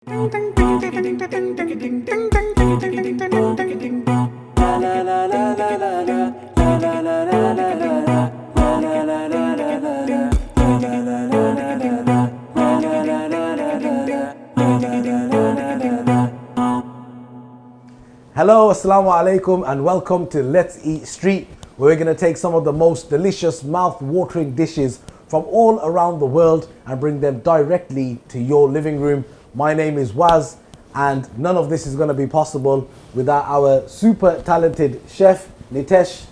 Hello, assalamu alaikum, and welcome to Let's Eat Street, where we're going to take some of the most delicious, mouth-watering dishes from all around the world and bring them directly to your living room. My name is Waz, and none of this is going to be possible without our super talented chef, Nitesh,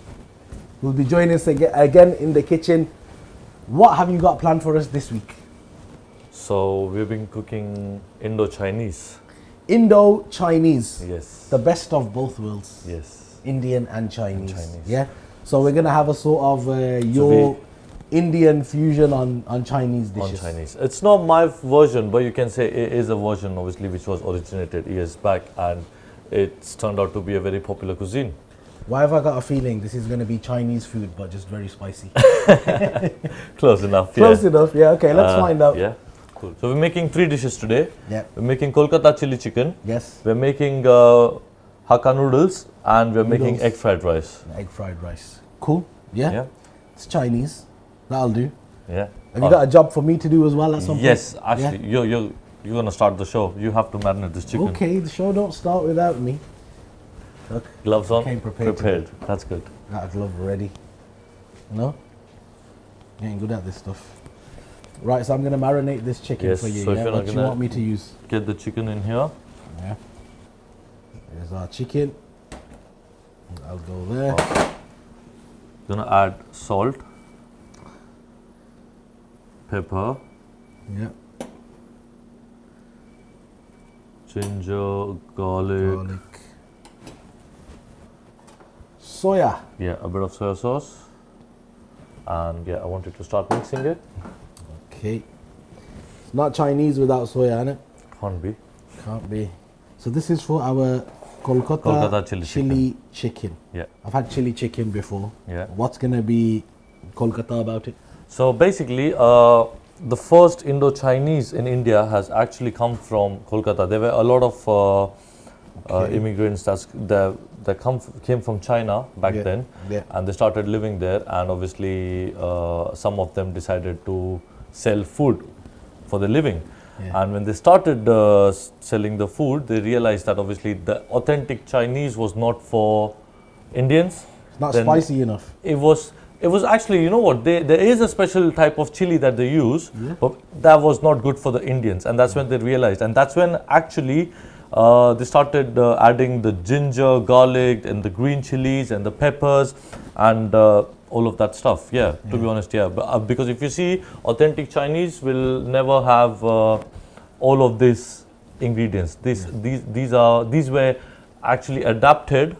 who will be joining us again in the kitchen. What have you got planned for us this week? So we've been cooking Indo-Chinese. Indo-Chinese. Yes. The best of both worlds. Yes. Indian and Chinese. Chinese. Yeah. So we're gonna have a sort of your Indian fusion on Chinese dishes. On Chinese. It's not my version, but you can say it is a version, obviously, which was originated years back, and it's turned out to be a very popular cuisine. Why have I got a feeling this is gonna be Chinese food, but just very spicy? Close enough. Close enough. Yeah. Okay. Let's find out. Yeah. Cool. So we're making 3 dishes today. Yeah. We're making Kolkata Chili Chicken. Yes. We're making Hakka Noodles, and we're making egg fried rice. Egg fried rice. Cool. Yeah. Yeah. It's Chinese. That'll do. Yeah. Have you got a job for me to do as well at some point? Yes, actually, you're gonna start the show. You have to marinate this chicken. Okay. The show don't start without me. Look. Gloves on. Came prepared. That's good. Got a glove ready. No? You ain't good at this stuff. Right, so I'm going to marinate this chicken Yes, for you. so if Yeah? you're not What do you want me to use? Get the chicken in here. Yeah. There's our chicken. I'll go there. Gonna add salt, pepper, Yeah. ginger, garlic. Soya. Yeah, a bit of soy sauce. And yeah, I want you to start mixing it. Okay. It's not Chinese without soya, is it? Can't be. Can't be. So this is for our Kolkata chili chicken. Yeah. I've had chili chicken before. Yeah. What's going to be Kolkata about it? So basically, the first Indo-Chinese in India has actually come from Kolkata. There were a lot of immigrants that came from China back then, and they started living there. And obviously, some of them decided to sell food for their living. Yeah. And when they started selling the food, they realized that obviously the authentic Chinese was not for Indians. It's not spicy enough. It was actually, you know what, there is a special type of chili that they use, but that was not good for the Indians, and that's when they realized, and that's when actually they started adding the ginger, garlic, and the green chilies and the peppers and all of that stuff. Yeah, to be honest, but, because if you see, authentic Chinese will never have all of these ingredients. These were actually adapted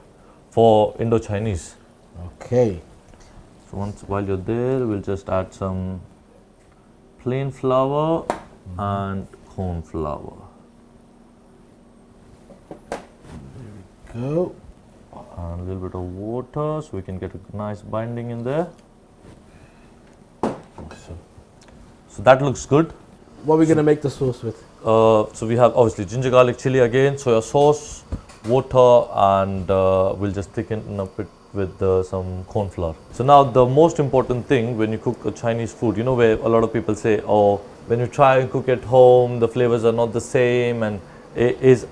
for Indo-Chinese. Okay. So while you're there, we'll just add some plain flour and corn flour. Go. And a little bit of water so we can get a nice binding in there. So that looks good. What are we going to make the sauce with? So we have obviously ginger, garlic, chili again, soya sauce, water, and we'll just thicken up it with some corn flour. So now the most important thing when you cook a Chinese food, you know, where a lot of people say, oh, when you try and cook at home, the flavors are not the same, and it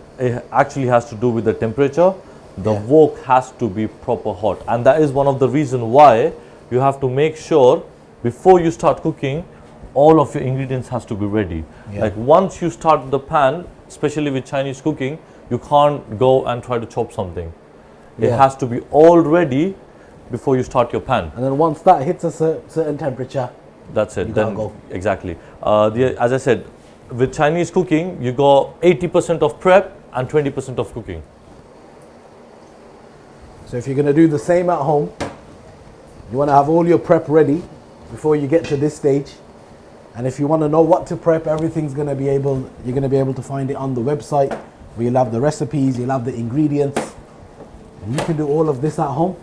actually has to do with the temperature. The wok has to be proper hot, and that is one of the reasons why you have to make sure before you start cooking, all of your ingredients has to be ready. Like once you start the pan, especially with Chinese cooking, you can't go and try to chop something. It has to be all ready before you start your pan. And then once that hits a certain temperature, that's it. You then can't go. Exactly. As I said, with Chinese cooking, you go 80% of prep and 20% of cooking. So if you're going to do the same at home, you want to have all your prep ready before you get to this stage. And if you want to know what to prep, everything's going to be able, you're going to be able to find it on the website, where you'll have the recipes, you'll have the ingredients. And you can do all of this at home.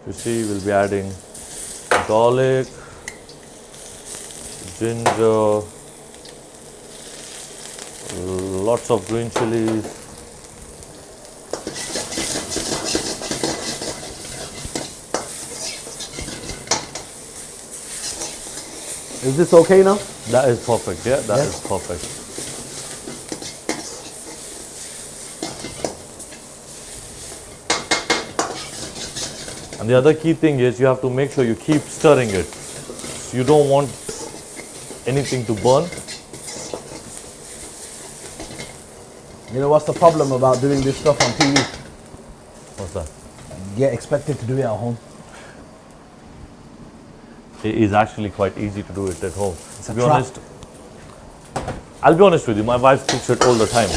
You see, we'll be adding garlic, ginger, lots of green chilies. Is this okay now? That is perfect, yeah, that is perfect. And the other key thing is you have to make sure you keep stirring it. You don't want anything to burn. You know what's the problem about doing this stuff on TV? What's that? You get expected to do it at home. It is actually quite easy to do it at home. It's a To be trap. honest, I'll be honest with you, my wife cooks it all the time.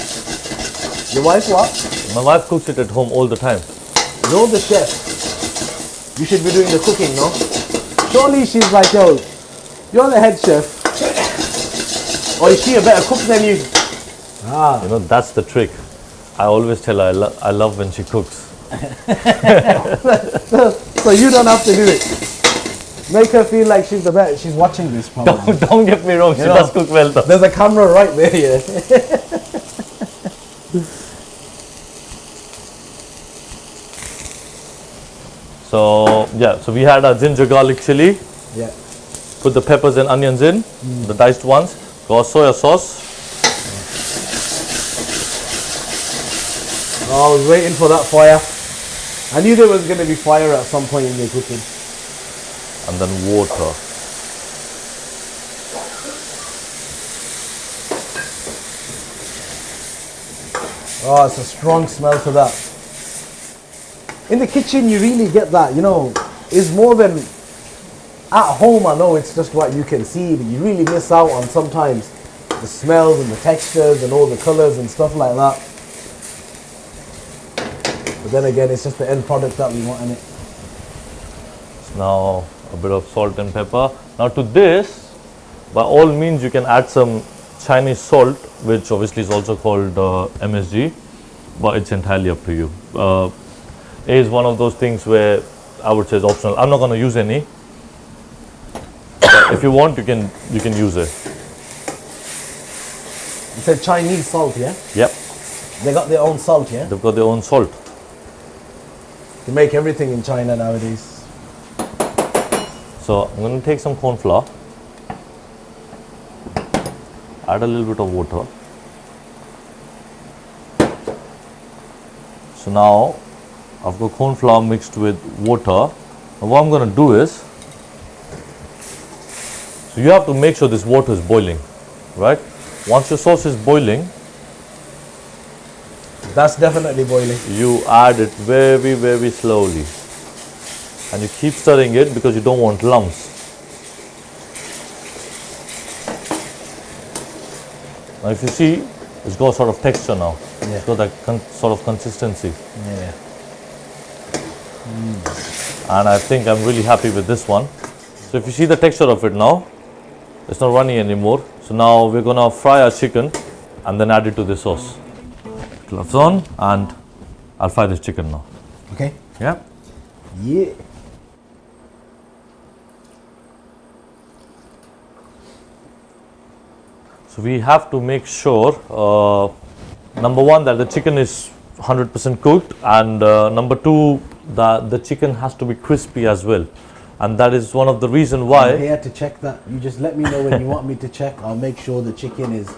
Your wife what? My wife cooks it at home all the time. You're the chef. You should be doing the cooking, no? Surely she's like, yo, you're the head chef. Or is she a better cook than you? You know, that's the trick. I always tell her I love when she cooks. So you don't have to do it. Make her feel like she's the best. She's watching this probably. Don't get me wrong, she know, does cook well though. There's a camera right there, yeah. So yeah, so we had our ginger garlic chili. Yeah. Put the peppers and onions in, the diced ones. Got soya sauce. Oh, I was waiting for that fire. I knew there was going to be fire at some point in your cooking. And then water. Oh, it's a strong smell to that. In the kitchen, you really get that, you know, it's more than at home. I know it's just what you can see, but you really miss out on sometimes the smells and the textures and all the colors and stuff like that. But then again, it's just the end product that we want in it. Now a bit of salt and pepper. Now to this, by all means you can add some Chinese salt, which obviously is also called MSG, but it's entirely up to you. It is one of those things where I would say is optional. I'm not going to use any. But if you want, you can use it. You said Chinese salt, yeah? Yep, They got their own salt, yeah? they've got their own salt. They make everything in China nowadays. So I'm going to take some corn flour, add a little bit of water. So now I've got corn flour mixed with water. Now what I'm going to do is, so you have to make sure this water is boiling, right? Once your sauce is boiling, That's definitely boiling. you add it very, very slowly. And you keep stirring it because you don't want lumps. Now if you see, it's got sort of texture now. Yeah. It's got that sort of consistency. Yeah. And I think I'm really happy with this one. So if you see the texture of it now, it's not runny anymore. So now we're gonna fry our chicken and then add it to the sauce. Gloves on, and I'll fry this chicken now. Okay. Yeah? Yeah. So we have to make sure, number one, that the chicken is 100% cooked, and number two, that the chicken has to be crispy as well. And that is one of the reasons I'm why. here to check that. You just let me know when you want me to check. I'll make sure the chicken is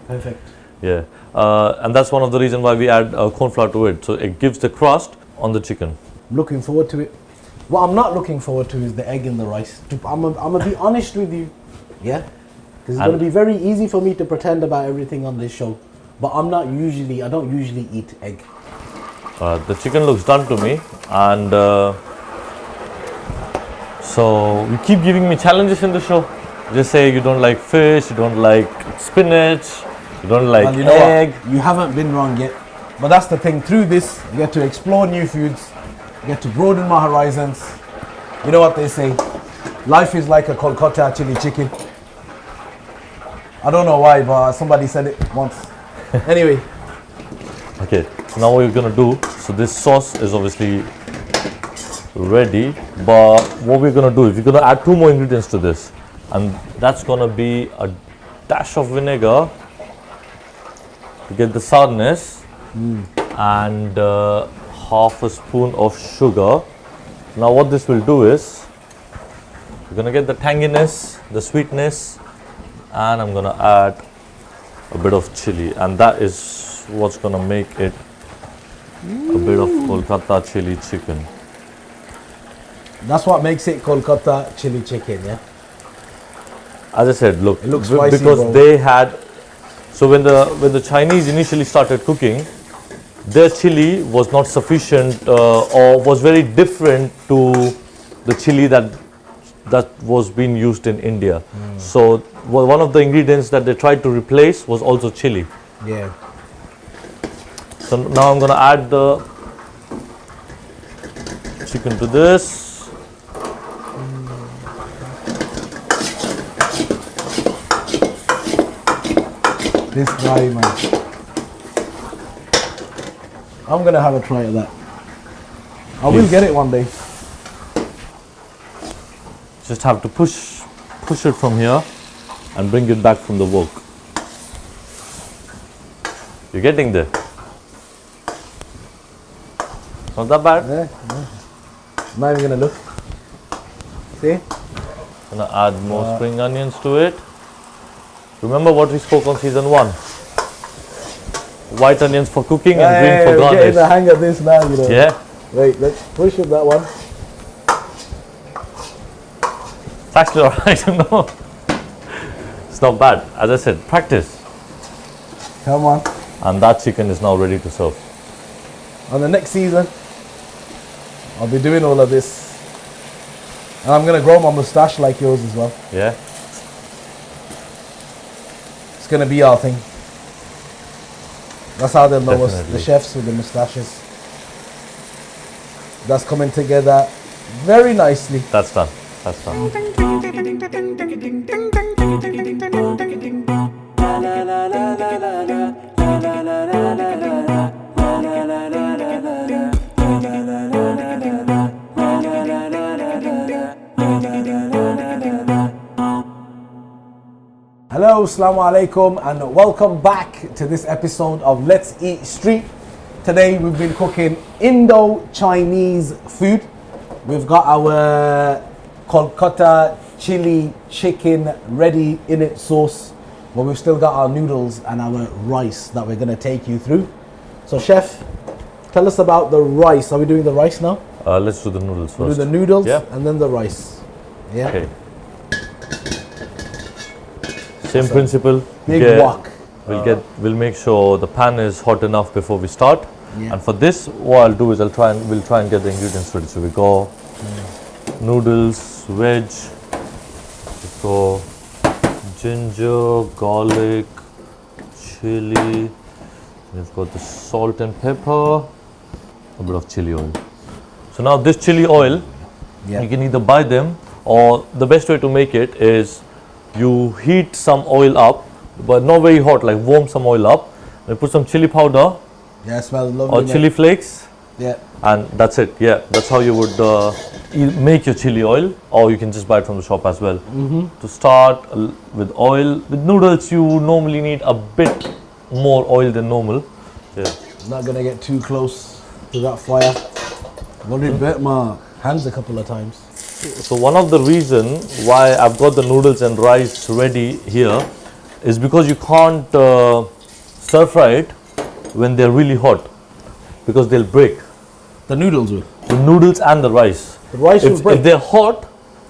perfect. Yeah, and that's one of the reasons why we add corn flour to it. So it gives the crust on the chicken. I'm looking forward to it. What I'm not looking forward to is the egg and the rice. I'm gonna be honest with you, yeah? Because it's gonna be very easy for me to pretend about everything on this show. But I don't usually eat egg. The chicken looks done to me, and so you keep giving me challenges in the show. Just say you don't like fish, you don't like spinach, you don't like Well, you know egg. what? You haven't been wrong yet. But that's the thing. Through this, you get to explore new foods. You get to broaden my horizons. You know what they say? Life is like a Kolkata Chili Chicken. I don't know why, but somebody said it once. Anyway, Okay, so now what you're gonna do, so this sauce is obviously ready, but what we're gonna do is we're gonna add two more ingredients to this, and that's gonna be a dash of vinegar to get the sourness, and half a spoon of sugar. Now what this will do is, you're gonna get the tanginess, the sweetness, and I'm gonna add a bit of chili, and that is what's gonna make it a bit of Kolkata chili chicken. That's what makes it Kolkata Chili Chicken, yeah? As I said, look, It looks spicy, because bro. they had, so when the Chinese initially started cooking, their chili was not sufficient or was very different to the chili that was being used in India. So one of the ingredients that they tried to replace was also chili. Yeah. So now I'm going to add the chicken to this. This guy, man. I'm gonna have a try at that. I will get it one day. Just have to push it from here and bring it back from the wok. You're getting there. Not that bad. Yeah. I'm not even gonna look. See? Gonna add more spring onions to it. Remember what we spoke on season 1? White onions for cooking and green for we're getting garnish. the hang of this now, you know. Yeah, Wait, let's push it that one. it's actually alright, you know. It's not bad. As I said, practice. Come on. And that chicken is now ready to serve. On the next season, I'll be doing all of this. And I'm gonna grow my mustache like yours as well. Yeah. It's gonna be our thing. That's how they'll know us, the Definitely. chefs with the mustaches. That's coming together very nicely. That's done. That's done. Hello, assalamu alaikum, and welcome back to this episode of Let's Eat Street. Today we've been cooking Indo-Chinese food. We've got our Kolkata Chili Chicken ready in its sauce, but we've still got our noodles and our rice that we're going to take you through. So chef, tell us about the rice. Are we doing the rice now? Let's do the noodles We'll first. do the noodles Yeah. and then the rice. Yeah. Okay. Same principle. Big Get- wok. We'll make sure the pan is hot enough before we start. Yeah. And for this, what I'll do is we'll try and get the ingredients ready. So we go noodles, veg, we go ginger, garlic, chili. We've got the salt and pepper, a bit of chili oil. So now this chili oil, Yeah. you can either buy them, or the best way to make it is you heat some oil up, but not very hot, like warm some oil up, and put some chili powder Yeah, it smells lovely. or mate. chili flakes, Yeah. and that's it. Yeah, that's how you would make your chili oil, or you can just buy it from the shop as well. To start with oil, with noodles you normally need a bit more oil than normal. Yeah. Not gonna get too close to that fire. I've already burnt my hands a couple of times. So one of the reason why I've got the noodles and rice ready here is because you can't stir fry it when they're really hot, because they'll break. The noodles will. The noodles and the rice. The rice will If break. they're hot,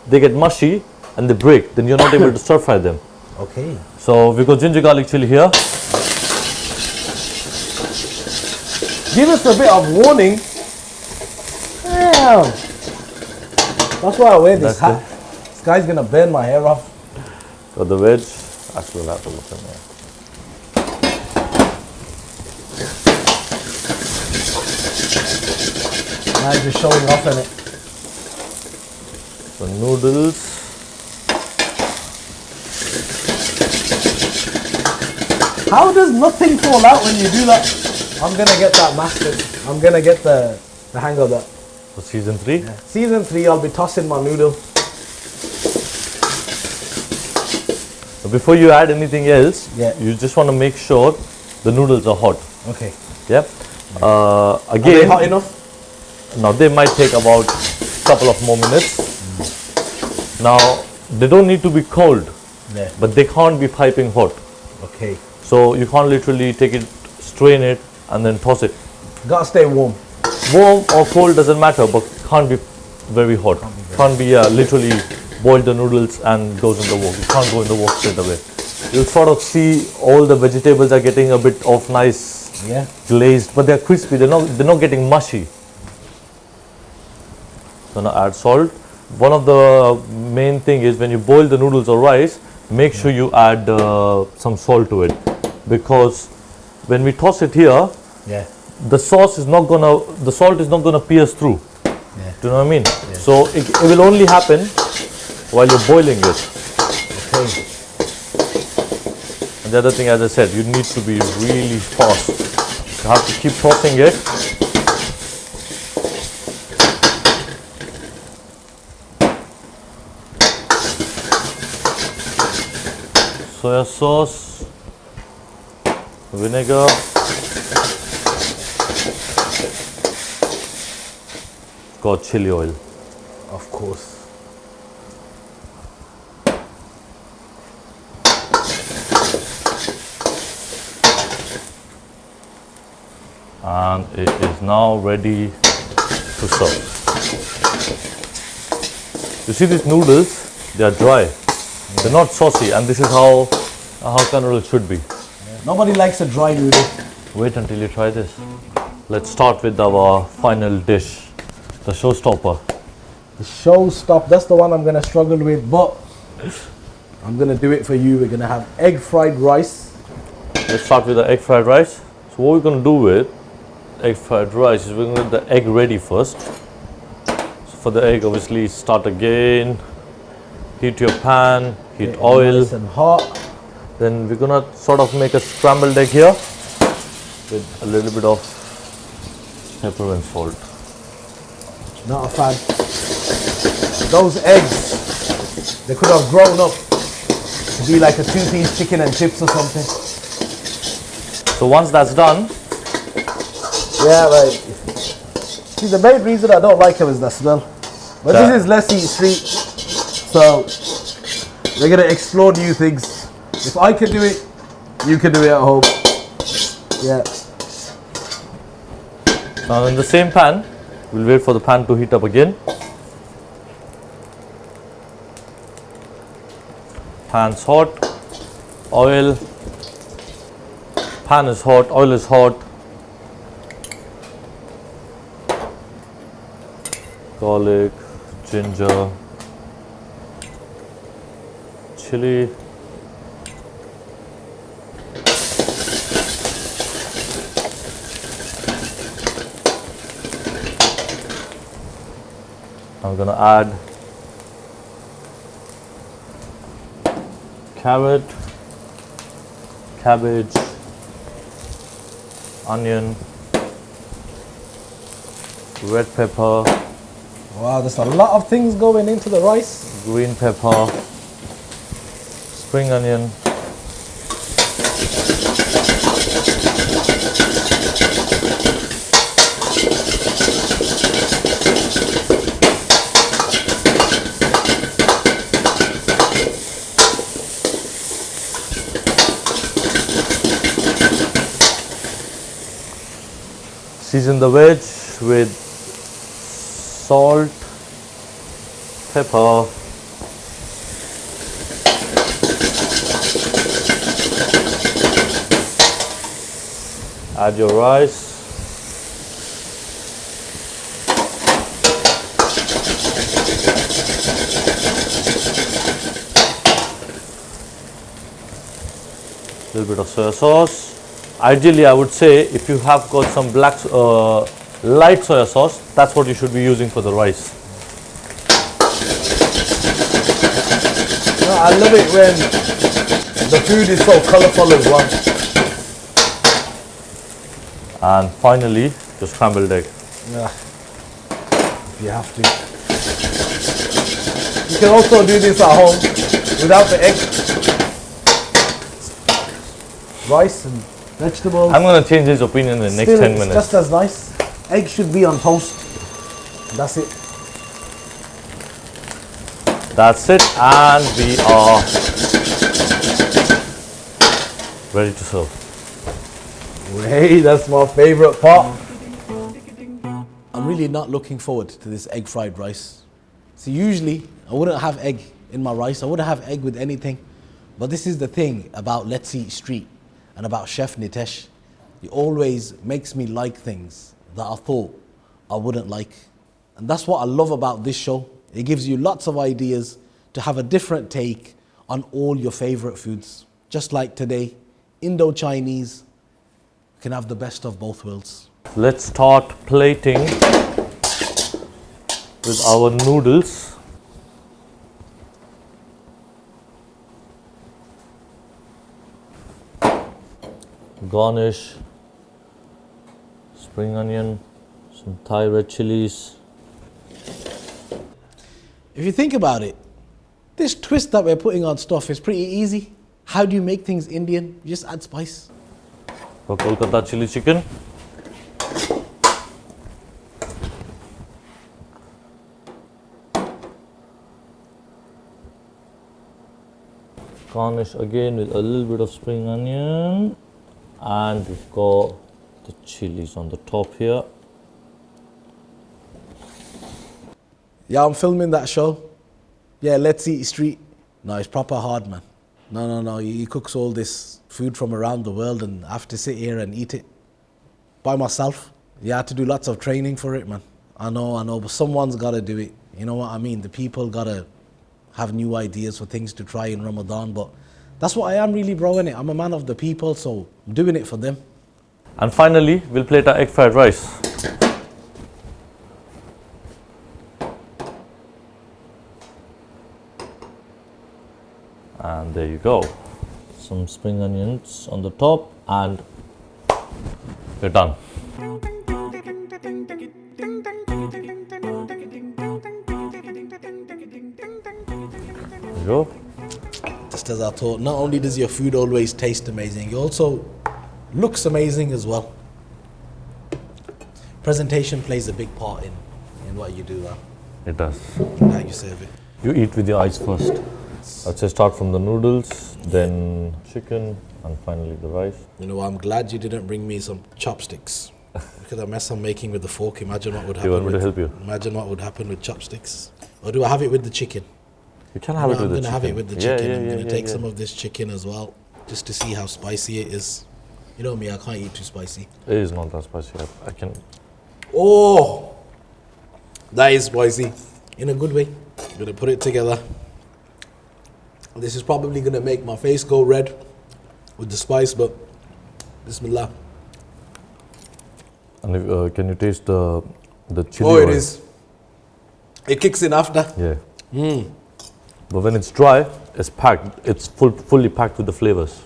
they get mushy and they break. Then you're not able to stir fry them. Okay. So we've got ginger garlic chili here. Give us a bit of warning. Damn. That's why I wear this That's hat. This guy's gonna burn my hair off. Got the veg. Actually, we'll have to look in there. I'm just showing off in it. The noodles. How does nothing fall out when you do that? I'm gonna get that mastered. I'm gonna get the hang of that. For season 3. Season 3, I'll be tossing my noodle. So before you add anything else, Yeah. you just want to make sure the noodles are hot. Okay. Yeah. Are they Again, hot enough? now they might take about couple of more minutes. Now they don't need to be cold, Yeah. but they can't be piping hot. Okay. So you can't literally take it, strain it, and then toss it. Gotta stay warm. Warm or cold doesn't matter, but can't be very hot. Can't be literally boil the noodles and goes in the wok. You can't go in the wok straight away. You'll sort of see all the vegetables are getting a bit of nice Yeah. glazed, but they're crispy. They're not getting mushy. So now add salt. One of the main thing is when you boil the noodles or rice, make sure you add some salt to it, because when we toss it here, Yeah. the salt is not gonna pierce through. Yeah. Do you know what I mean? So it will only happen while you're boiling it. Okay. And the other thing, as I said, you need to be really fast. You have to keep tossing it. Soya sauce, vinegar, got chili oil. Of course. And it is now ready to serve. You see these noodles, they are dry. They're not saucy, and this is how a Hakka noodle should be. Nobody likes a dry noodle. Wait until you try this. Let's start with our final dish, the showstopper. The showstopper, that's the one I'm gonna struggle with, but I'm gonna do it for you. We're gonna have egg fried rice. Let's start with the egg fried rice. So what we're going to do with egg fried rice is we're going to get the egg ready first. So for the egg, obviously start again, heat your pan, heat oil. Nice and hot. Then we're going to sort of make a scrambled egg here with a little bit of pepper and salt. Not a fan. Those eggs, they could have grown up to be like a two-piece chicken and chips or something. So once that's done, Yeah, like, see, the main reason I don't like them is the smell. But Yeah. this is Let's Eat Street, so we're gonna explore new things. If I can do it, you can do it at home. Yeah. now in the same pan, we'll wait for the pan to heat up again. Pan's hot, oil, pan is hot, oil is hot. Garlic, ginger, chili. I'm gonna add carrot, cabbage, onion, red pepper, Wow, there's a lot of things going into the rice. green pepper, spring onion, season the veg with salt, pepper, add your rice, little bit of soy sauce. Ideally, I would say if you have got some black light soya sauce, that's what you should be using for the rice. No, I love it when the food is so colourful as well. And finally, your scrambled egg. Yeah. If you have to. You can also do this at home without the egg. Rice and vegetables. I'm going to change his opinion in the next Still, 10 it's minutes. just as nice. Egg should be on toast. That's it. That's it, and we are ready to serve. Hey, that's my favorite part. I'm really not looking forward to this egg fried rice. So usually I wouldn't have egg in my rice. I wouldn't have egg with anything. But this is the thing about Let's Eat Street and about Chef Nitesh. He always makes me like things that I thought I wouldn't like. And that's what I love about this show. It gives you lots of ideas to have a different take on all your favorite foods. Just like today, Indo-Chinese can have the best of both worlds. Let's start plating with our noodles. Garnish, spring onion, some Thai red chilies. If you think about it, this twist that we're putting on stuff is pretty easy. How do you make things Indian? You just add spice. For Kolkata Chili Chicken. Garnish again with a little bit of spring onion, and we've got the chilies on the top here. Yeah, I'm filming that show. Yeah, Let's Eat Street. No, it's proper hard, man. No. He cooks all this food from around the world and I have to sit here and eat it by myself. You had to do lots of training for it, man. I know, but someone's got to do it. You know what I mean? The people got to have new ideas for things to try in Ramadan, but that's what I am really, bro, innit? I'm a man of the people, so I'm doing it for them. And finally, we'll plate our egg fried rice. And there you go. Some spring onions on the top, and we're done. There you go. Just as I thought, not only does your food always taste amazing, it also looks amazing as well. Presentation plays a big part in what you do, It does. how you serve it. You eat with your eyes first. I'd say start from the noodles, then chicken, and finally the rice. You know, I'm glad you didn't bring me some chopsticks. Look at the mess I'm making with the fork. Imagine what would happen. You want me to help you? Imagine what would happen with chopsticks. Or do I have it with the chicken? You can have it with the chicken. I'm going to have it with the chicken. I'm going to take yeah. some of this chicken as well, just to see how spicy it is. You know me, I can't eat too spicy. It is not that spicy. I can. Oh, that is spicy. In a good way. I'm going to put it together. This is probably going to make my face go red with the spice, but Bismillah. And if, can you taste the chili Oh, it oil? is. It kicks in after. Yeah. But when it's dry, it's packed. It's fully packed with the flavors.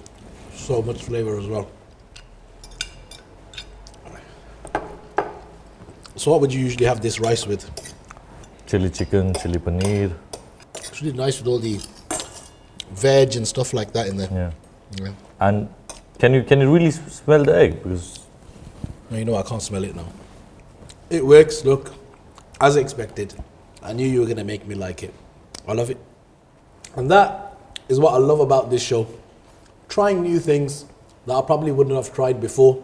So much flavor as well. So what would you usually have this rice with? Chili chicken, chili paneer. It's really nice with all the veg and stuff like that in there. Yeah. Yeah. And can you really smell the egg? Because No, you know I can't smell it now. It works, look, as expected. I knew you were going to make me like it. I love it. And that is what I love about this show. Trying new things that I probably wouldn't have tried before,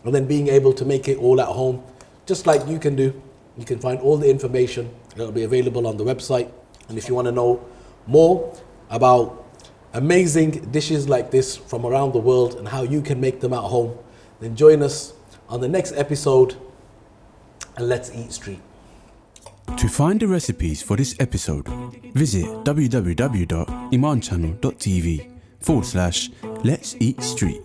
and then being able to make it all at home, just like you can do. You can find all the information. It'll be available on the website. And if you want to know more about amazing dishes like this from around the world and how you can make them at home, then join us on the next episode and Let's Eat Street. To find the recipes for this episode, visit www.imanchannel.tv/Let's Eat Street.